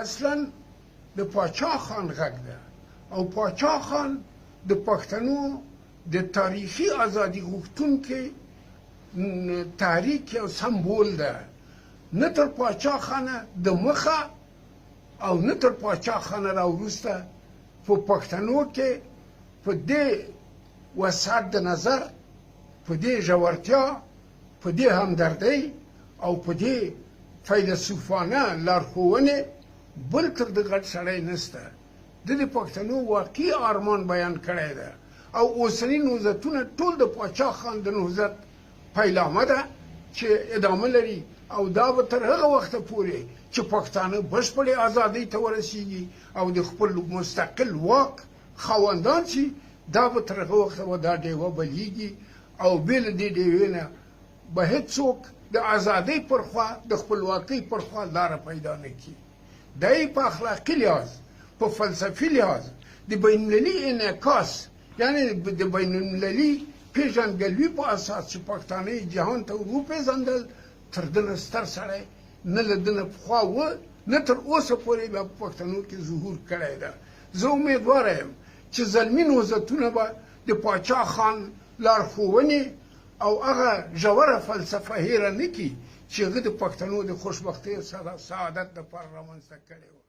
اصلا د پاچا خان غږ ده او پاچا خان د پښتنو د تاریخي ازادي غوښتونکي تحریک یو سمبول ده، نه تر پاچا خانه د مخه او نه تر پاچا خانه راوروسته په پښتنو کې په دې وسعت د نظر، په دې ژورتیا، په دې همدردۍ او په دې فیلسوفانه لارښوونې بل تر د غټ سړی نسته. د پښتنو واقعي ارمان بیان کړی ده او اوسني نهضتونه ټول د پاچا خان د نهضت پیلامه ده چې ادامه لري او دا به تر هغه وخته پورې چې پښتانه بشپړې ازادۍ ته ورسیږي او د خپل مستقل واک خاوندان شي، دا به تر هغه وخته به دا ډیوه بلیږي او بې له دې ډیوې نه به هېڅوک د ازادۍ پر خوا د خپلواکۍ پر خوا لاره پیدا نه کړي. دی په اخلاقي لحاظ، په فلسفي لحاظ د بین المللي انعکاس، یعنی د بین المللي پیژندګلوي په اساس چې پښتانه یې جهان ته وپېژندل، تر ده نه ستر سړی نه له ده نه پخوا و نه تر اوسه پورې بیا په پښتنو کې ظهور کړی ده. زه امیدواره یم چې زلمي نهضتونه به د پاچا خان لارښوونې او هغه ژوره فلسفه هیره نه کړي چې هغه د پښتنو د خوشبختۍ او سعادت لپاره رامنځته کړې وه.